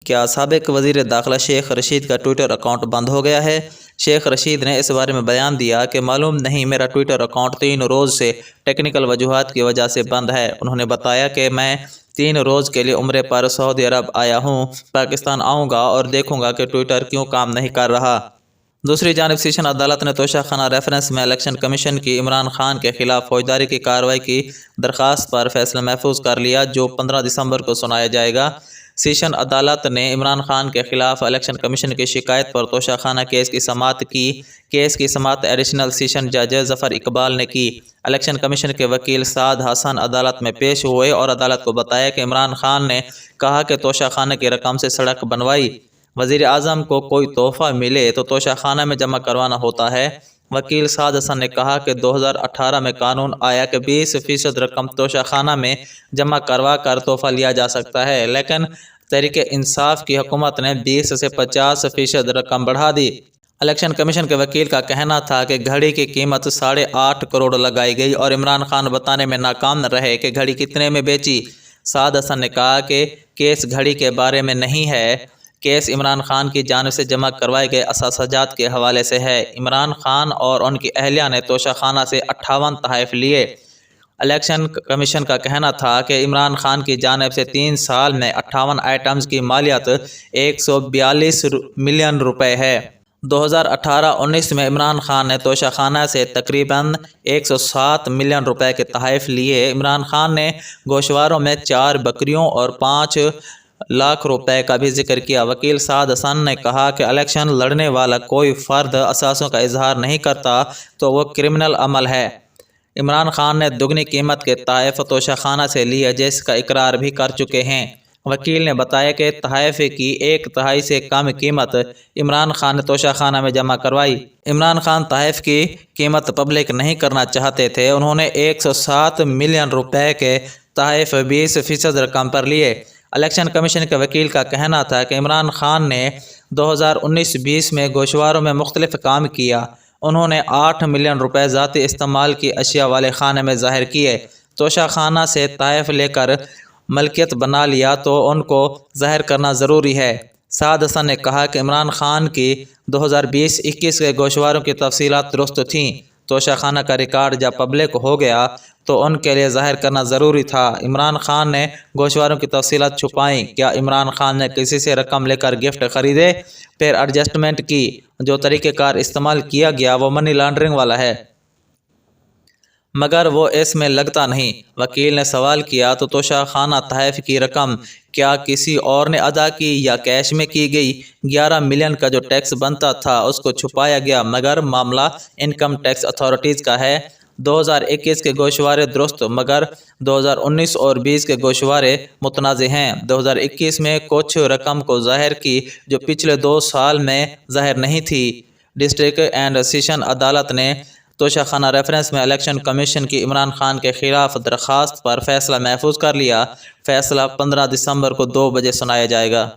کیا سابق وزیر داخلہ شیخ رشید کا ٹویٹر اکاؤنٹ بند ہو گیا ہے؟ شیخ رشید نے اس بارے میں بیان دیا کہ معلوم نہیں، میرا ٹویٹر اکاؤنٹ 3 روز سے ٹیکنیکل وجوہات کی وجہ سے بند ہے۔ انہوں نے بتایا کہ میں 3 روز کے لیے عمرے پر سعودی عرب آیا ہوں، پاکستان آؤں گا اور دیکھوں گا کہ ٹویٹر کیوں کام نہیں کر رہا۔ دوسری جانب سیشن عدالت نے توشہ خانہ ریفرنس میں الیکشن کمیشن کی عمران خان کے خلاف فوجداری کی کارروائی کی درخواست پر فیصلہ محفوظ کر لیا، جو 15 دسمبر کو سنایا جائے گا۔ سیشن عدالت نے عمران خان کے خلاف الیکشن کمیشن کی شکایت پر توشہ خانہ کیس کی سماعت کی۔ کیس کی سماعت ایڈیشنل سیشن جج ظفر اقبال نے کی۔ الیکشن کمیشن کے وکیل سعد حسن عدالت میں پیش ہوئے اور عدالت کو بتایا کہ عمران خان نے کہا کہ توشہ خانہ کی رقم سے سڑک بنوائی۔ وزیر اعظم کو کوئی تحفہ ملے تو توشہ خانہ میں جمع کروانا ہوتا ہے۔ وکیل سعد حسن نے کہا کہ 2018 میں قانون آیا کہ 20% رقم توشہ خانہ میں جمع کروا کر تحفہ لیا جا سکتا ہے، لیکن تحریک انصاف کی حکومت نے 20 سے 50% رقم بڑھا دی۔ الیکشن کمیشن کے وکیل کا کہنا تھا کہ گھڑی کی قیمت 8.5 کروڑ لگائی گئی اور عمران خان بتانے میں ناکام رہے کہ گھڑی کتنے میں بیچی۔ سعد حسن نے کہا کہ کیس گھڑی کے بارے میں نہیں ہے، کیس عمران خان کی جانب سے جمع کروائے گئے اثاثات کے حوالے سے ہے۔ عمران خان اور ان کی اہلیہ نے توشہ خانہ سے 58 تحائف لیے۔ الیکشن کمیشن کا کہنا تھا کہ عمران خان کی جانب سے 3 سال میں 58 آئٹمز کی مالیت 142 ملین روپے ہے۔ 2018-19 میں عمران خان نے توشہ خانہ سے تقریباً 107 ملین روپے کے تحائف لیے۔ عمران خان نے گوشواروں میں 4 بکریوں اور 5 لاکھ روپے کا بھی ذکر کیا۔ وکیل سعد حسن نے کہا کہ الیکشن لڑنے والا کوئی فرد اثاثوں کا اظہار نہیں کرتا تو وہ کرمنل عمل ہے۔ عمران خان نے دگنی قیمت کے تحائف توشہ خانہ سے لیے، جس کا اقرار بھی کر چکے ہیں۔ وکیل نے بتایا کہ تحائف کی 1/3 سے کم قیمت عمران خان نے توشہ خانہ میں جمع کروائی۔ عمران خان تحائف کی قیمت پبلک نہیں کرنا چاہتے تھے۔ انہوں نے 107 ملین روپے کے تحائف 20% رقم پر لیے۔ الیکشن کمیشن کے وکیل کا کہنا تھا کہ عمران خان نے 2019-20 میں گوشواروں میں مختلف کام کیا۔ انہوں نے 8 ملین روپے ذاتی استعمال کی اشیاء والے خانے میں ظاہر کیے۔ توشہ خانہ سے تحائف لے کر ملکیت بنا لیا تو ان کو ظاہر کرنا ضروری ہے۔ سعد حسن نے کہا کہ عمران خان کی 2020-21 کے گوشواروں کی تفصیلات درست تھیں۔ توشہ خانہ کا ریکارڈ جب پبلک ہو گیا تو ان کے لیے ظاہر کرنا ضروری تھا۔ عمران خان نے گوشواروں کی تفصیلات چھپائیں۔ کیا عمران خان نے کسی سے رقم لے کر گفٹ خریدے، پھر ایڈجسٹمنٹ کی؟ جو طریقہ کار استعمال کیا گیا وہ منی لانڈرنگ والا ہے، مگر وہ اس میں لگتا نہیں۔ وکیل نے سوال کیا تو توشہ خانہ تحائف کی رقم کیا کسی اور نے ادا کی یا کیش میں کی گئی؟ 11 ملین کا جو ٹیکس بنتا تھا اس کو چھپایا گیا، مگر معاملہ انکم ٹیکس اتھارٹیز کا ہے۔ 2021 کے گوشوارے درست، مگر 2019 اور 20 کے گوشوارے متنازع ہیں۔ 2021 میں کچھ رقم کو ظاہر کی جو پچھلے 2 سال میں ظاہر نہیں تھی۔ ڈسٹرکٹ اینڈ سیشن عدالت نے توشہ خانہ ریفرنس میں الیکشن کمیشن کی عمران خان کے خلاف درخواست پر فیصلہ محفوظ کر لیا۔ فیصلہ 15 دسمبر کو 2 بجے سنایا جائے گا۔